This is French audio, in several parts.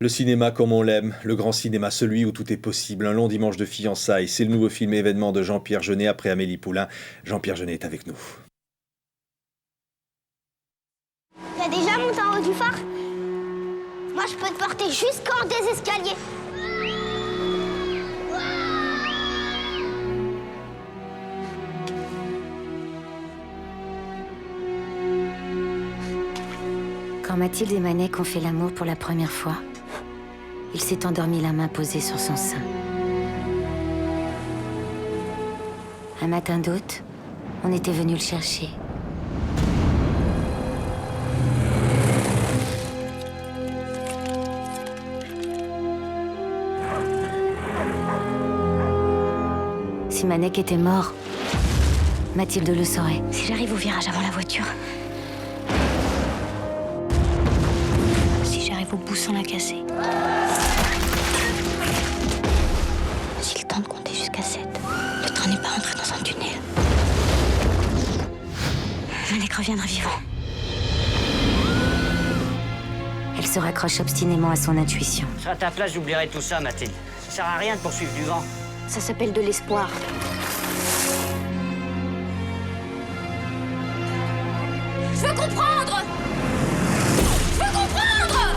Le cinéma comme on l'aime, le grand cinéma, celui où tout est possible, un long dimanche de fiançailles, c'est le nouveau film événement de Jean-Pierre Jeunet après Amélie Poulain. Jean-Pierre Jeunet est avec nous. T'as déjà monté en haut du phare? Moi, je peux te porter jusqu'en des escaliers. Quand Mathilde et Manek ont fait l'amour pour la première fois, il s'est endormi la main posée sur son sein. Un matin d'août, on était venu le chercher. Si Manek était mort, Mathilde le saurait. Si j'arrive au virage avant la voiture. Si j'arrive au bout sans la casser. J'ai le temps de compter jusqu'à 7. Le train n'est pas rentré dans un tunnel. Malek reviendra vivant. Elle se raccroche obstinément à son intuition. À ta place, j'oublierai tout ça, Mathilde. Ça sert à rien de poursuivre du vent. Ça s'appelle de l'espoir. Je veux comprendre! Je veux comprendre!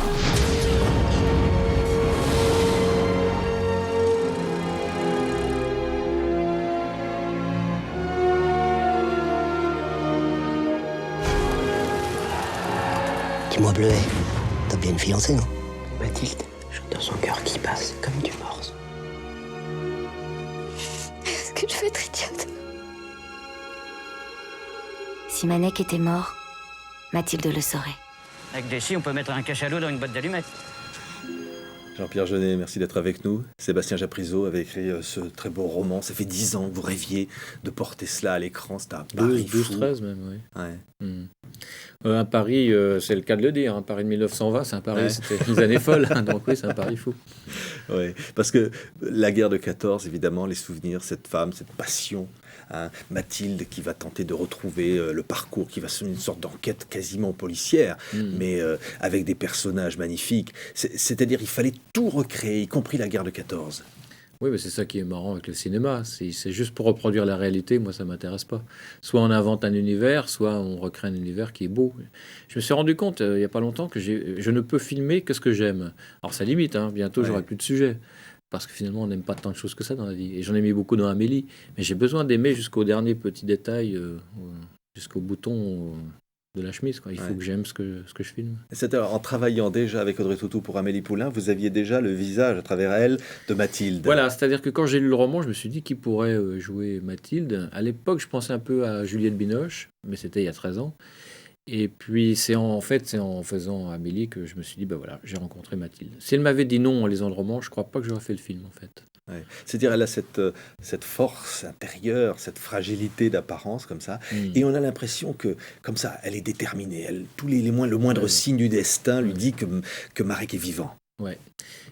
Dis-moi, Bleuet, t'as bien une fiancée, non? Mathilde, j'entends son cœur qui passe comme du morse. Est-ce que je veux être idiote? Si Manek était mort, Mathilde le saurait. Avec des scies, on peut mettre un cachalot dans une boîte d'allumettes. Jean-Pierre Jeunet, merci d'être avec nous. Sébastien Japrisot avait écrit ce très beau roman. Ça fait 10 ans que vous rêviez de porter cela à l'écran. C'est un pari fou. 12-13 même, oui. Ouais. Un pari, c'est le cas de le dire, un pari de 1920, c'est un pari, Ouais. c'était les années folles, donc oui, c'est un pari fou. Oui, parce que la guerre de 14, évidemment, les souvenirs, cette femme, cette passion, hein, Mathilde qui va tenter de retrouver le parcours, qui va se une sorte d'enquête quasiment policière, mais avec des personnages magnifiques. C'est-à-dire, il fallait tout recréer, y compris la guerre de 14. Oui, mais c'est ça qui est marrant avec le cinéma, c'est juste pour reproduire la réalité, moi ça m'intéresse pas. Soit on invente un univers, soit on recrée un univers qui est beau. Je me suis rendu compte il y a pas longtemps que je ne peux filmer que ce que j'aime. Alors ça limite, hein, bientôt j'aurai plus de sujet. Parce que finalement, on n'aime pas tant de choses que ça dans la vie. Et j'en ai mis beaucoup dans Amélie. Mais j'ai besoin d'aimer jusqu'au dernier petit détail, jusqu'au bouton de la chemise, quoi. Il faut que j'aime ce que je filme. C'est en travaillant déjà avec Audrey Tautou pour Amélie Poulain, vous aviez déjà le visage à travers elle de Mathilde. Voilà, c'est-à-dire que quand j'ai lu le roman, je me suis dit qui pourrait jouer Mathilde. À l'époque, je pensais un peu à Juliette Binoche, mais c'était il y a 13 ans. Et puis, c'est en faisant Amélie que je me suis dit, ben voilà, j'ai rencontré Mathilde. Si elle m'avait dit non en lisant le roman, je crois pas que j'aurais fait le film, en fait. Ouais. C'est-à-dire, elle a cette force intérieure, cette fragilité d'apparence, comme ça. Et on a l'impression que, comme ça, elle est déterminée. Le moindre signe du destin lui dit que Marek est vivant. Ouais.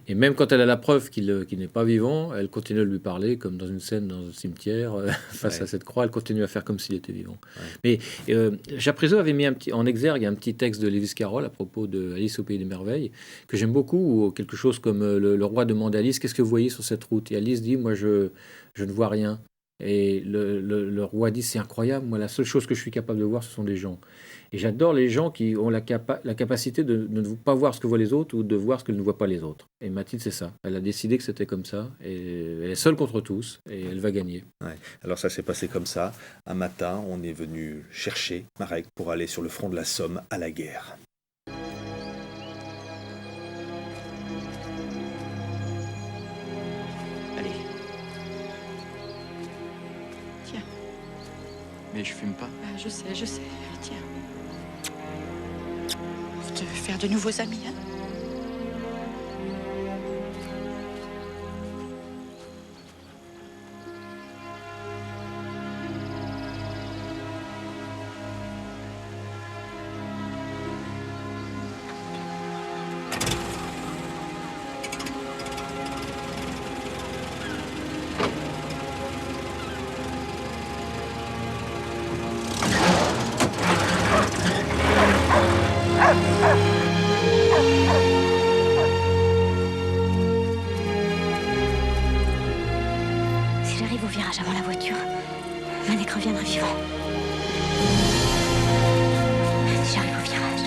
Et même quand elle a la preuve qu'il n'est pas vivant, elle continue de lui parler, comme dans une scène dans un cimetière, face à cette croix, elle continue à faire comme s'il était vivant. Ouais. Mais Japrisot avait mis en exergue un petit texte de Lewis Carroll à propos de Alice au Pays des Merveilles, que j'aime beaucoup, ou quelque chose comme le roi demande à Alice, qu'est-ce que vous voyez sur cette route? Et Alice dit, moi je ne vois rien. Et le roi dit, c'est incroyable, moi la seule chose que je suis capable de voir, ce sont des gens. Et j'adore les gens qui ont la capacité de ne pas voir ce que voient les autres ou de voir ce que ne voient pas les autres. Et Mathilde, c'est ça. Elle a décidé que c'était comme ça. Et elle est seule contre tous. Et elle va gagner. Ouais. Alors ça s'est passé comme ça. Un matin, on est venu chercher Marek pour aller sur le front de la Somme à la guerre. Allez. Tiens. Mais je fume pas. Je sais. Tiens. Vous devez faire de nouveaux amis, hein? Manek reviendra vivant. Si j'arrive au virage.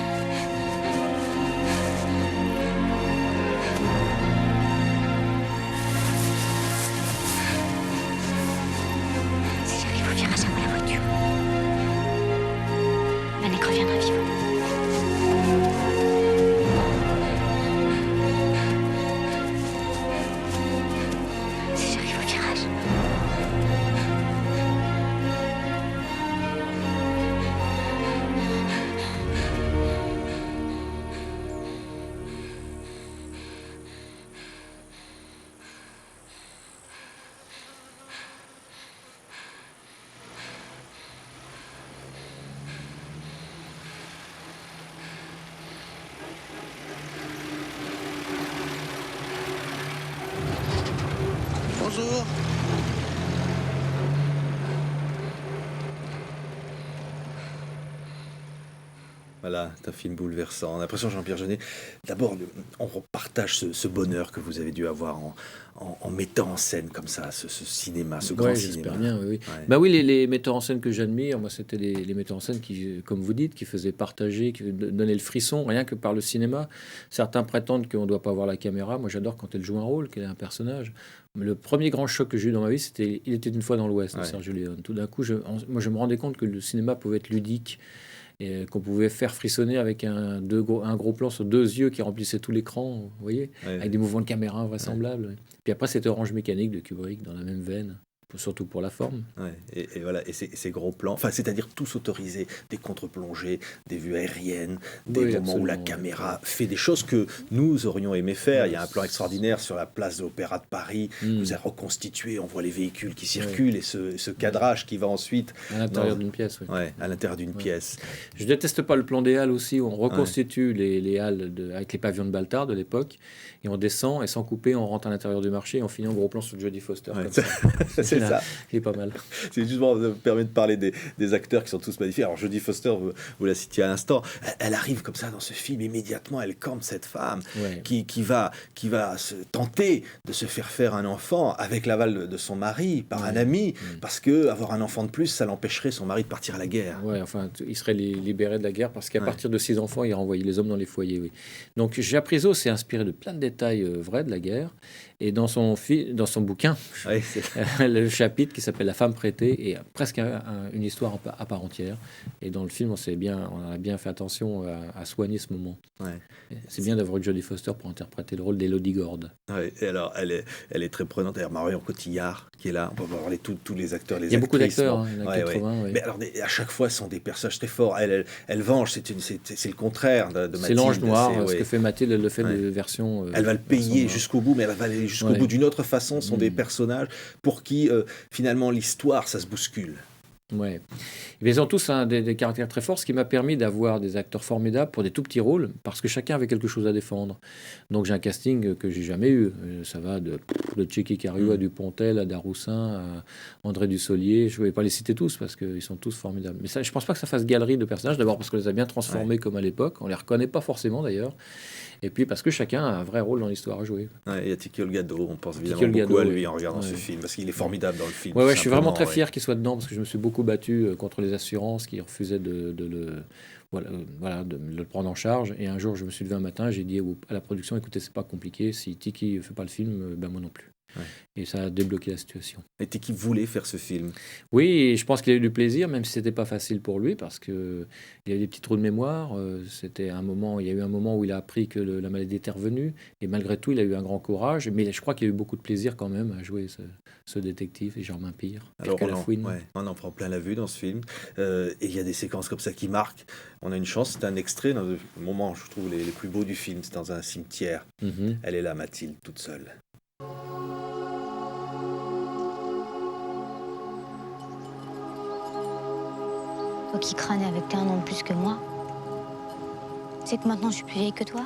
Si j'arrive au virage avant la voiture. Manek reviendra vivant. Si j'arrive au virage. Bonjour. Voilà, c'est un film bouleversant. On a l'impression, Jean-Pierre Jeunet, d'abord, on partage ce bonheur que vous avez dû avoir en mettant en scène comme ça ce cinéma, ce grand Ouais, cinéma. j'espère bien, oui. Ouais. Bah oui, les metteurs en scène que j'admire, moi, c'était les metteurs en scène qui, comme vous dites, qui faisaient partager, qui donnaient le frisson, rien que par le cinéma. Certains prétendent qu'on ne doit pas voir la caméra. Moi, j'adore quand elle joue un rôle, qu'elle est un personnage. Le premier grand choc que j'ai eu dans ma vie, c'était Il était une fois dans l'Ouest, de Ouais. Sergio Leone. Tout d'un coup, moi, je me rendais compte que le cinéma pouvait être ludique et qu'on pouvait faire frissonner avec un gros plan sur 2 yeux qui remplissaient tout l'écran, vous voyez, Ouais. avec des mouvements de caméra invraisemblables. Ouais. Puis après, c'était Orange Mécanique de Kubrick, dans la même veine, surtout pour la forme. Ouais, et voilà, et ces gros plans, enfin, c'est-à-dire tous autorisés, des contre-plongées, des vues aériennes, des Oui, moments où la absolument. caméra fait des choses que nous aurions aimé faire. Il y a un plan extraordinaire sur la place de l'Opéra de Paris, vous avez reconstitué, on voit les véhicules qui circulent et ce cadrage qui va ensuite À l'intérieur dans- d'une pièce, oui. ouais, à l'intérieur d'une pièce. Je déteste pas le plan des halles aussi, où on reconstitue les halles avec les pavillons de Baltard de l'époque, et on descend, et sans couper, on rentre à l'intérieur du marché, et on finit en gros plan sur Jodie Foster. Ouais, Comme ça. c'est ça. C'est pas mal. C'est justement, ça me permet de parler des acteurs qui sont tous magnifiques. Alors, Jodie Foster, vous la citiez à l'instant, elle arrive comme ça dans ce film, immédiatement, elle campe cette femme Ouais. qui va se tenter de se faire un enfant avec l'aval de son mari, par un ami, parce que avoir un enfant de plus, ça l'empêcherait son mari de partir à la guerre. Ouais, enfin, il serait libéré de la guerre parce qu'à Ouais. partir de 6 enfants, il renvoyait les hommes dans les foyers. Oui. Donc, Jacques Rizzo s'est inspiré de plein de détails vrais de la guerre. Et dans son bouquin, Ouais, le chapitre qui s'appelle La femme prêtée est presque une histoire à part entière. Et dans le film, on a bien fait attention à soigner ce moment. ouais. C'est bien d'avoir eu Jodie Foster pour interpréter le rôle d'Élodie Gorde. Ouais, et alors, elle est très prenante. D'ailleurs, Marion Cotillard, qui est là, on peut voir tous les acteurs, les Il y a beaucoup actrices, d'acteurs, bon. hein, il y en a Ouais, 80. ouais. Mais alors, à chaque fois, ce sont des personnages très forts. Elle venge, c'est le contraire de Mathilde. C'est l'ange noir, ce ouais. que fait Mathilde, elle le fait Ouais. de version. Elle va le version payer noire. jusqu'au bout, mais elle va aller jusqu'au Ouais. bout d'une autre façon. Ce sont des Mm. personnages pour qui, finalement, l'histoire, ça se bouscule. Ouais. Mais ils ont tous des caractères très forts, ce qui m'a permis d'avoir des acteurs formidables pour des tout petits rôles, parce que chacun avait quelque chose à défendre. Donc j'ai un casting que j'ai jamais eu. Ça va de Tchéky Cariou à Dupontel, à Daroussin, à André Dussolier. Je ne vais pas les citer tous, parce qu'ils sont tous formidables. Mais ça, je ne pense pas que ça fasse galerie de personnages, d'abord parce qu'on les a bien transformés comme à l'époque. On ne les reconnaît pas forcément d'ailleurs. Et puis parce que chacun a un vrai rôle dans l'histoire à jouer. Ouais, il y a Tiki Olgado, on pense évidemment Tiki beaucoup à Olgado, lui oui. en regardant ce Ouais. film, parce qu'il est formidable dans le film. Ouais, tout je suis vraiment simplement, très fier qu'il soit dedans parce que je me suis beaucoup battu contre les assurances qui refusaient de le prendre en charge. Et un jour, je me suis levé un matin, j'ai dit à la production, écoutez, c'est pas compliqué, si Tiki fait pas le film, ben moi non plus. Ouais. Et ça a débloqué la situation. Et Tiki voulait faire ce film. Oui, et je pense qu'il a eu du plaisir, même si c'était pas facile pour lui, parce que il avait des petits trous de mémoire. Il y a eu un moment où il a appris que la maladie était revenue, et malgré tout, il a eu un grand courage. Mais je crois qu'il a eu beaucoup de plaisir quand même à jouer ce détective, et Germain Pire. Alors, Pierre Calafouine. on en prend plein la vue dans ce film. Et il y a des séquences comme ça qui marquent. On a une chance, c'est un extrait dans le moment, je trouve, les plus beaux du film. C'est dans un cimetière. Mhm. Elle est là, Mathilde, toute seule. Toi qui crânais avec un an de plus que moi. Tu sais que maintenant je suis plus vieille que toi.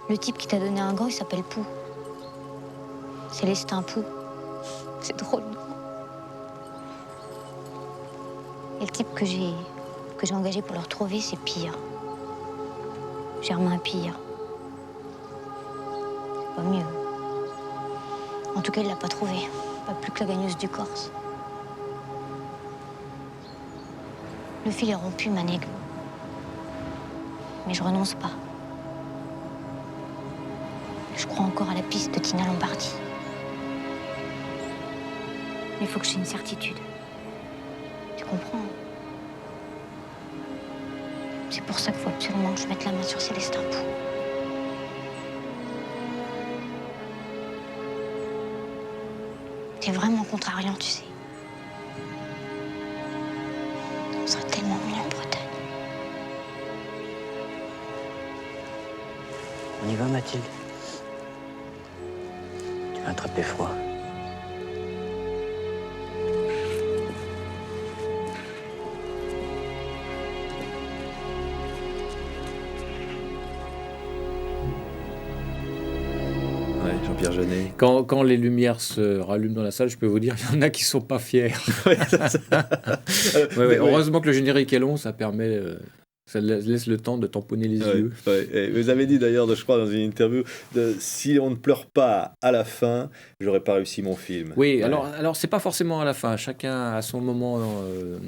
Le type qui t'a donné un gant, il s'appelle Pou. Célestin Pou. C'est drôle, non? Et le type que j'ai engagé pour le retrouver, c'est Pire. Germain Pire. C'est pas mieux. En tout cas, il l'a pas trouvé. Pas plus que la gagneuse du Corse. Le fil est rompu, Manek. Mais je renonce pas. Je crois encore à la piste de Tina Lombardi. Mais il faut que j'ai une certitude. Tu comprends? C'est pour ça qu'il faut absolument que je mette la main sur Célestin Pou. T'es vraiment contrariant, tu sais. On serait tellement mieux en Bretagne. On y va, Mathilde? Tu vas attraper froid. Ouais, Jean-Pierre Jeunet. Quand les lumières se rallument dans la salle, je peux vous dire, il y en a qui sont pas fiers. Ouais, ça. Ouais. Heureusement que le générique est long, ça permet, ça laisse le temps de tamponner les yeux. Ouais. Et vous avez dit d'ailleurs, je crois, dans une interview, si on ne pleure pas à la fin, j'aurais pas réussi mon film. Oui, Ouais. alors c'est pas forcément à la fin. Chacun a son moment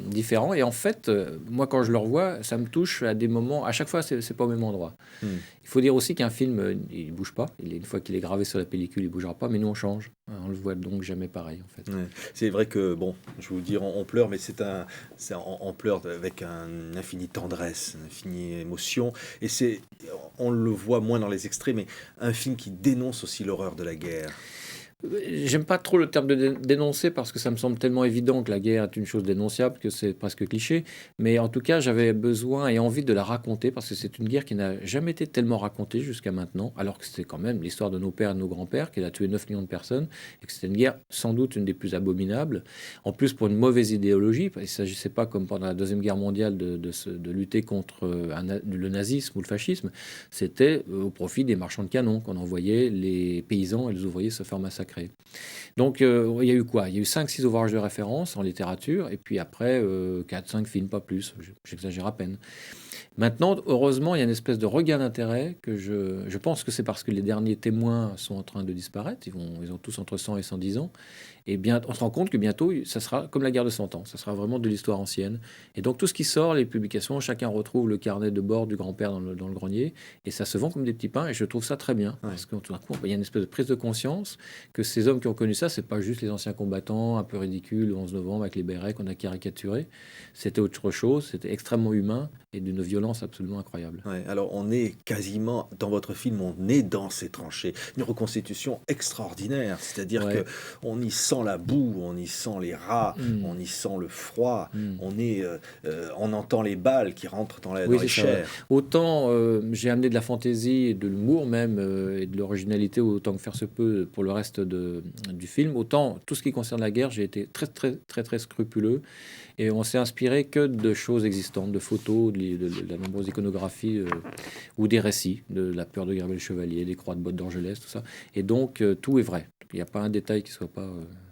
différent. Et en fait, moi, quand je le revois, ça me touche à des moments. À chaque fois, c'est pas au même endroit. Il faut dire aussi qu'un film, il bouge pas. Une fois qu'il est gravé sur la pellicule, il bougera pas. Mais nous, on change. On le voit donc jamais pareil, en fait. Ouais. C'est vrai que, bon, je vais vous dire, on pleure, mais on pleure avec une infinie tendresse, une infinie émotion. Et on le voit moins dans les extraits, mais un film qui dénonce aussi l'horreur de la guerre. J'aime pas trop le terme de dénoncer parce que ça me semble tellement évident que la guerre est une chose dénonciable que c'est presque cliché. Mais en tout cas, j'avais besoin et envie de la raconter parce que c'est une guerre qui n'a jamais été tellement racontée jusqu'à maintenant, alors que c'était quand même l'histoire de nos pères et de nos grands-pères, qui a tué 9 millions de personnes et que c'était une guerre sans doute une des plus abominables. En plus, pour une mauvaise idéologie, il ne s'agissait pas comme pendant la Deuxième Guerre mondiale de lutter contre le nazisme ou le fascisme. C'était au profit des marchands de canons qu'on envoyait les paysans et les ouvriers se faire massacrer. Donc, il y a eu quoi? Il y a eu 5-6 ouvrages de référence en littérature, et puis après, 4-5 films, pas plus. J'exagère à peine. Maintenant, heureusement, il y a une espèce de regain d'intérêt que je pense que c'est parce que les derniers témoins sont en train de disparaître. Ils ont tous entre 100 et 110 ans. Et bien, on se rend compte que bientôt, ça sera comme la guerre de 100 ans. Ça sera vraiment de l'histoire ancienne. Et donc, tout ce qui sort, les publications, chacun retrouve le carnet de bord du grand-père dans le grenier. Et ça se vend comme des petits pains. Et je trouve ça très bien. Ouais. Parce que tout d'un coup, il y a une espèce de prise de conscience que ces hommes qui ont connu ça, c'est pas juste les anciens combattants un peu ridicules, le 11 novembre, avec les bérets qu'on a caricaturés. C'était autre chose. C'était extrêmement humain et d'une violence absolument incroyable. Ouais, alors, on est quasiment, dans votre film, on est dans ces tranchées. Une reconstitution extraordinaire. C'est-à-dire qu'on y sent la boue, on y sent les rats, on y sent le froid, on entend les balles qui rentrent dans les chairs. Autant j'ai amené de la fantaisie et de l'humour même, et de l'originalité autant que faire se peut pour le reste du film, autant tout ce qui concerne la guerre, j'ai été très, très, très, très scrupuleux. Et on s'est inspiré que de choses existantes, de photos, de la nombreuse iconographie ou des récits, de la peur de Gervais le Chevalier, des croix de bottes d'Angelès, tout ça. Et donc, tout est vrai. Il n'y a pas un détail qui ne soit pas...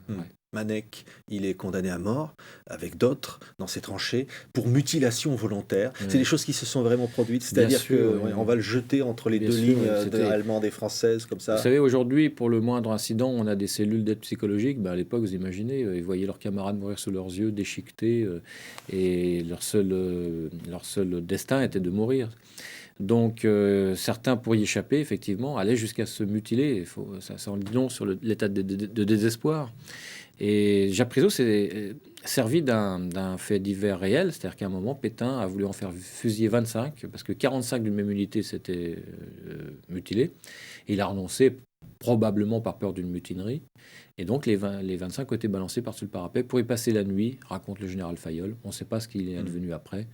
vrai. Manek, il est condamné à mort, avec d'autres, dans ses tranchées, pour mutilation volontaire. C'est des choses qui se sont vraiment produites, c'est-à-dire qu'on va le jeter entre les deux lignes allemande et française, comme ça. Vous savez, aujourd'hui, pour le moindre incident, on a des cellules d'aide psychologique. À l'époque, vous imaginez, ils voyaient leurs camarades mourir sous leurs yeux, déchiquetés, et leur seul destin était de mourir. Donc, certains, pour y échapper, effectivement, allaient jusqu'à se mutiler. Ça en dit long sur l'état de désespoir. Et Jacques Prizot s'est servi d'un fait divers réel, c'est-à-dire qu'à un moment, Pétain a voulu en faire fusiller 25, parce que 45 d'une même unité s'étaient mutilés. Et il a renoncé, probablement par peur d'une mutinerie. Et donc, les 25 ont été balancés par-dessus le parapet pour y passer la nuit, raconte le général Fayolle. On ne sait pas ce qu'il est advenu après.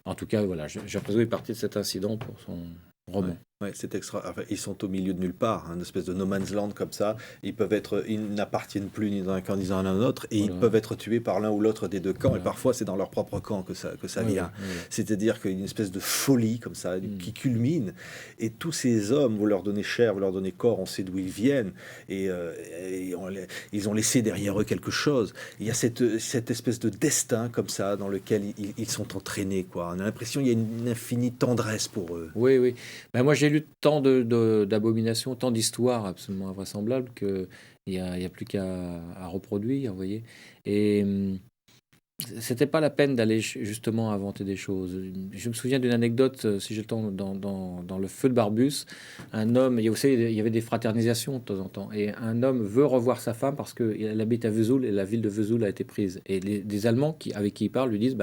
En tout cas, voilà, Jacques Prizot est parti de cet incident pour son roman. Ouais, c'est extra. Enfin, ils sont au milieu de nulle part, une espèce de no man's land comme ça. Ils n'appartiennent plus ni dans un camp ni dans un autre, et ils peuvent être tués par l'un ou l'autre des deux camps. Et parfois, c'est dans leur propre camp que ça vient. C'est-à-dire qu'il y a une espèce de folie comme ça qui culmine. Et tous ces hommes, vous leur donnez chair, vous leur donnez corps, on sait d'où ils viennent, et ils ont laissé derrière eux quelque chose. Il y a cette espèce de destin comme ça dans lequel ils sont entraînés, quoi. On a l'impression qu'il y a une infinie tendresse pour eux. Oui. Ben moi, j'ai lu tant d'abominations, tant d'histoires absolument invraisemblables que Il y a plus qu'à reproduire, vous voyez. Et c'était pas la peine d'aller justement inventer des choses. Je me souviens d'une anecdote, si j'étais dans le feu de Barbus, un homme, il y avait des fraternisations de temps en temps, et un homme veut revoir sa femme parce qu'elle habite à Vesoul et la ville de Vesoul a été prise. Et des Allemands avec qui il parle lui disent,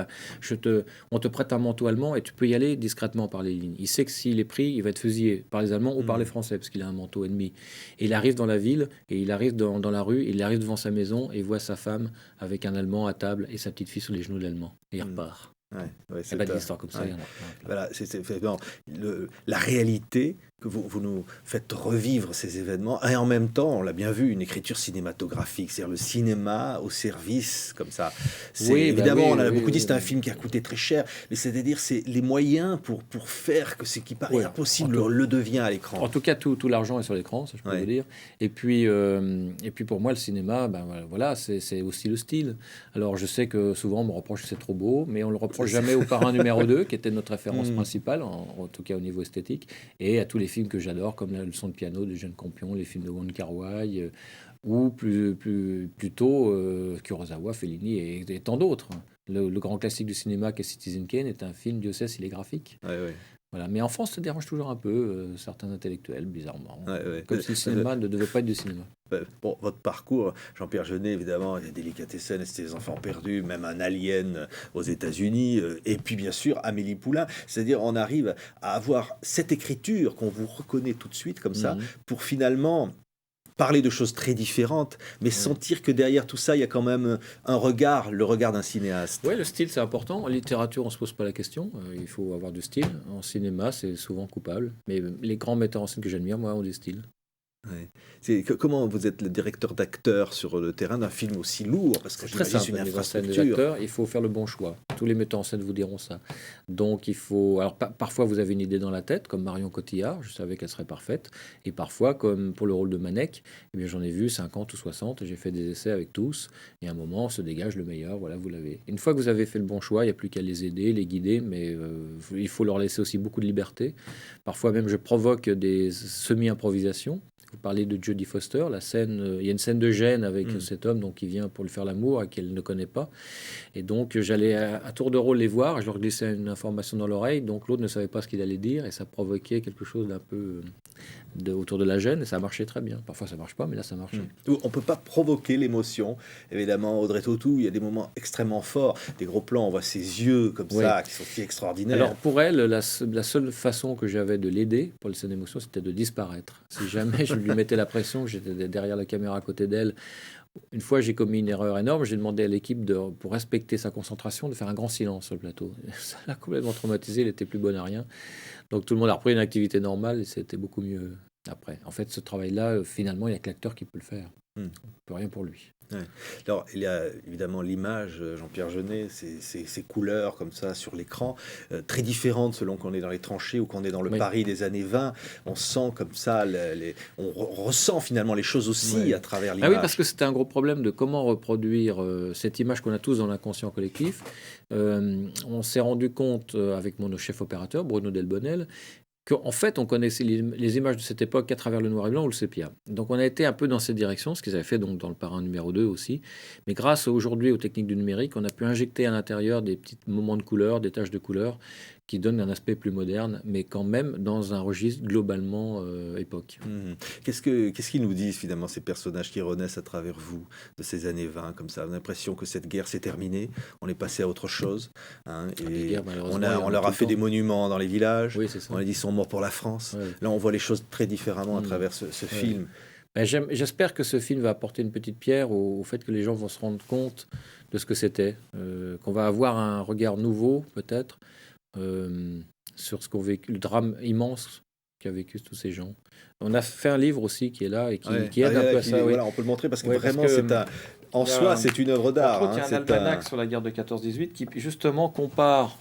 on te prête un manteau allemand et tu peux y aller discrètement par les lignes. Il sait que s'il est pris, il va être fusillé par les Allemands ou par les Français parce qu'il a un manteau ennemi. Et il arrive dans la ville et il arrive dans la rue, il arrive devant sa maison et voit sa femme avec un Allemand à table et sa petite fille sur les genoux de l'Allemand. Et il repart. C'est pas d'histoire comme ça. Voilà, c'est vraiment la réalité que vous nous faites revivre ces événements, et en même temps, on l'a bien vu, une écriture cinématographique, c'est-à-dire le cinéma au service, comme ça. Évidemment, on a beaucoup dit, c'est un film qui a coûté très cher, mais c'est-à-dire, c'est les moyens pour faire que ce qui paraît impossible le devient à l'écran. En tout cas, tout l'argent est sur l'écran, ça je peux vous dire. Et puis pour moi, le cinéma, c'est aussi le style. Alors, je sais que souvent, on me reproche que c'est trop beau, mais on le reproche jamais au Parrain numéro 2, qui était notre référence principale, en tout cas au niveau esthétique, et à tous les films que j'adore, comme La leçon de piano de Jeanne Campion, les films de Wong Kar-wai, ou plutôt Kurosawa, Fellini et tant d'autres. Le grand classique du cinéma qu'est Citizen Kane est un film, Dieu sait s'il est graphique. Voilà. Mais en France, ça dérange toujours un peu certains intellectuels, bizarrement. Comme si le cinéma ne devait pas être du cinéma. Bon, votre parcours, Jean-Pierre Jeunet, évidemment, il y a Délicatessen, c'était Les Enfants Perdus, même un Alien aux États-Unis, et puis bien sûr Amélie Poulain. C'est-à-dire, on arrive à avoir cette écriture qu'on vous reconnaît tout de suite comme ça, pour finalement parler de choses très différentes, mais sentir que derrière tout ça, il y a quand même le regard d'un cinéaste. Oui, le style, c'est important. En littérature, on ne se pose pas la question. Il faut avoir du style. En cinéma, c'est souvent coupable. Mais les grands metteurs en scène que j'admire, moi, ont du style. Comment vous êtes le directeur d'acteurs sur le terrain d'un film aussi lourd, parce que c'est très simple, une infrastructure. Il faut faire le bon choix. Tous les metteurs en scène vous diront ça. Donc il faut. Alors parfois vous avez une idée dans la tête, comme Marion Cotillard, je savais qu'elle serait parfaite. Et parfois, comme pour le rôle de Manek, j'en ai vu 50 ou 60. J'ai fait des essais avec tous. Et à un moment, on se dégage le meilleur. Voilà, vous l'avez. Une fois que vous avez fait le bon choix, il n'y a plus qu'à les aider, les guider, mais il faut leur laisser aussi beaucoup de liberté. Parfois même, je provoque des semi-improvisations. Vous parlez de Jodie Foster, il y a une scène de gêne avec cet homme qui vient pour lui faire l'amour et qu'elle ne connaît pas. Et donc j'allais à tour de rôle les voir, je leur glissais une information dans l'oreille, donc l'autre ne savait pas ce qu'il allait dire et ça provoquait quelque chose d'un peu autour de la gêne et ça marchait très bien. Parfois ça marche pas, mais là ça marchait. On peut pas provoquer l'émotion. Évidemment, Audrey Tautou, il y a des moments extrêmement forts, des gros plans, on voit ses yeux comme ça, qui sont si extraordinaires. Alors pour elle, la seule façon que j'avais de l'aider pour le scène d'émotion, c'était de disparaître. Si jamais je lui mettais la pression, j'étais derrière la caméra à côté d'elle. Une fois, j'ai commis une erreur énorme. J'ai demandé à l'équipe, pour respecter sa concentration, de faire un grand silence sur le plateau. Ça l'a complètement traumatisé. Il était plus bon à rien. Donc tout le monde a repris une activité normale et c'était beaucoup mieux après. En fait, ce travail-là, finalement, il n'y a que l'acteur qui peut le faire. On ne peut rien pour lui. Alors, il y a évidemment l'image, Jean-Pierre Jeunet, ces couleurs comme ça sur l'écran, très différentes selon qu'on est dans les tranchées ou qu'on est dans le Paris des années 20. On sent comme ça, on ressent finalement les choses aussi à travers l'image. Ah oui, parce que c'était un gros problème de comment reproduire cette image qu'on a tous dans l'inconscient collectif. On s'est rendu compte avec mon chef opérateur, Bruno Delbonnel, qu'en fait, on connaissait les images de cette époque qu'à travers le noir et blanc ou le sépia. Donc, on a été un peu dans cette direction, ce qu'ils avaient fait donc, dans le Parrain numéro 2 aussi. Mais grâce aujourd'hui aux techniques du numérique, on a pu injecter à l'intérieur des petits moments de couleur, des taches de couleur, qui donnent un aspect plus moderne, mais quand même dans un registre globalement époque. Qu'est-ce qu'ils nous disent finalement, ces personnages qui renaissent à travers vous, de ces années 20, comme ça? On a l'impression que cette guerre s'est terminée, on est passé à autre chose. Et guerres, on leur a fait des monuments dans les villages, oui, c'est ça. On a dit ils sont morts pour la France. Là, on voit les choses très différemment à travers ce film. J'espère que ce film va apporter une petite pierre au fait que les gens vont se rendre compte de ce que c'était, qu'on va avoir un regard nouveau, peut-être, sur ce qu'ont vécu, le drame immense qu'a vécu tous ces gens. On a fait un livre aussi qui est là et qui aide un peu à ça. Voilà, on peut le montrer parce que vraiment, c'est une œuvre d'art. Il y a un almanach sur la guerre de 14-18 qui justement compare,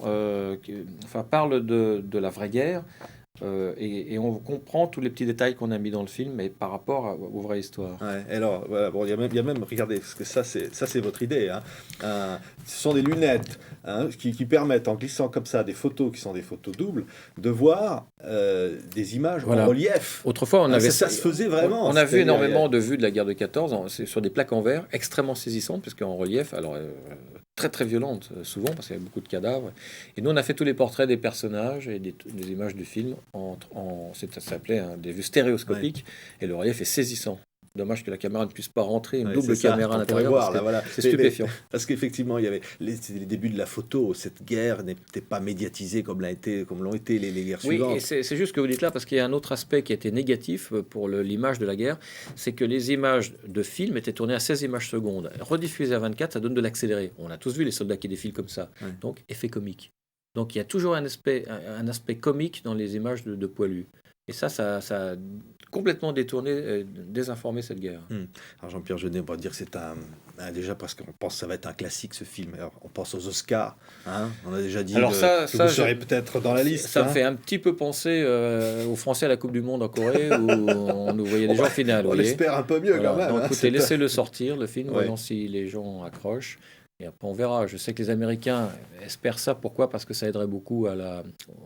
parle de la vraie guerre et on comprend tous les petits détails qu'on a mis dans le film, mais par rapport aux vraies histoires. Ouais, et alors, voilà, bon, il y a même, regardez, parce que ça c'est votre idée, hein. Ce sont des lunettes, hein, qui permettent, en glissant comme ça des photos qui sont des photos doubles, de voir des images en relief. Autrefois, ça se faisait vraiment. On a vu énormément de vues de la guerre de 14, c'est sur des plaques en verre, extrêmement saisissantes, puisque en relief, alors très très violentes, souvent, parce qu'il y avait beaucoup de cadavres. Et nous, on a fait tous les portraits des personnages et des images du film, ça s'appelait des vues stéréoscopiques, et le relief est saisissant. Dommage que la caméra ne puisse pas rentrer, une double caméra à l'intérieur, c'est stupéfiant. Parce qu'effectivement, il y avait les débuts de la photo, cette guerre n'était pas médiatisée comme l'ont été les guerres suivantes. Oui, et c'est juste ce que vous dites là, parce qu'il y a un autre aspect qui était négatif pour l'image de la guerre, c'est que les images de film étaient tournées à 16 images secondes. Rediffusées à 24, ça donne de l'accéléré. On a tous vu les soldats qui défilent comme ça. Ouais. Donc, effet comique. Donc, il y a toujours un aspect comique dans les images de poilus. Et ça a complètement détourné, désinformé cette guerre. Alors Jean-Pierre Jeunet, on va dire que c'est déjà parce qu'on pense que ça va être un classique ce film. Alors, on pense aux Oscars, hein, on a déjà dit que vous serez peut-être dans la liste. Ça me fait un petit peu penser aux Français à la Coupe du Monde en Corée où on nous voyait déjà en finale. On l'espère un peu mieux quand même. Donc écoutez, laissez-le sortir le film, voyons si les gens accrochent. Et après, on verra. Je sais que les Américains espèrent ça. Pourquoi ? Parce que ça aiderait beaucoup à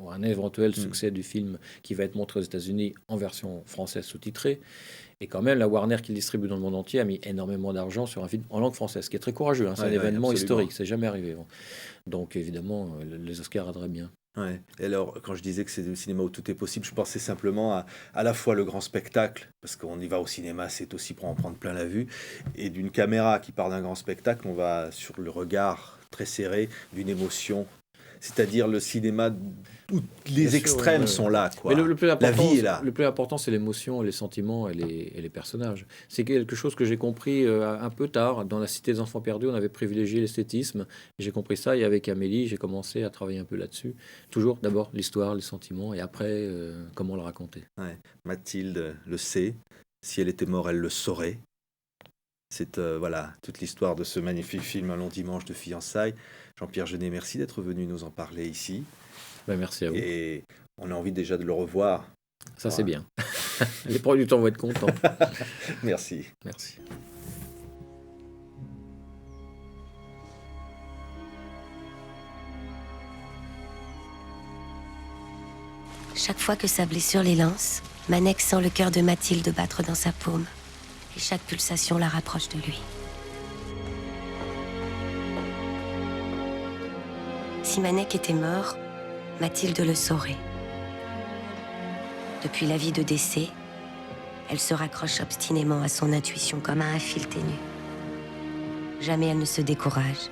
un éventuel succès du film qui va être montré aux États-Unis en version française sous-titrée. Et quand même, la Warner qui le distribue dans le monde entier a mis énormément d'argent sur un film en langue française, ce qui est très courageux. C'est un événement historique, c'est jamais arrivé. Donc évidemment, les Oscars aideraient bien. Ouais. Et alors, quand je disais que c'est le cinéma où tout est possible, je pensais simplement à la fois le grand spectacle, parce qu'on y va au cinéma, c'est aussi pour en prendre plein la vue, et d'une caméra qui part d'un grand spectacle, on va sur le regard très serré d'une émotion. C'est-à-dire le cinéma où les extrêmes sont là, quoi. Mais le plus important, la vie est là. Le plus important, c'est l'émotion, les sentiments et les personnages. C'est quelque chose que j'ai compris un peu tard. Dans La Cité des Enfants Perdus, on avait privilégié l'esthétisme. J'ai compris ça, et avec Amélie, j'ai commencé à travailler un peu là-dessus. Toujours, d'abord, l'histoire, les sentiments, et après, comment le raconter. Ouais. Mathilde le sait. Si elle était morte, elle le saurait. C'est voilà, toute l'histoire de ce magnifique film Un long dimanche de fiançailles. Jean-Pierre Jeunet, merci d'être venu nous en parler ici. Ben, merci à vous. Et on a envie déjà de le revoir. Ça, c'est bien. Les producteurs vont être contents. Merci. Merci. Chaque fois que sa blessure les lance, Manek sent le cœur de Mathilde battre dans sa paume. Et chaque pulsation la rapproche de lui. Si Manek était mort, Mathilde le saurait. Depuis l'avis de décès, elle se raccroche obstinément à son intuition comme à un fil ténu. Jamais elle ne se décourage.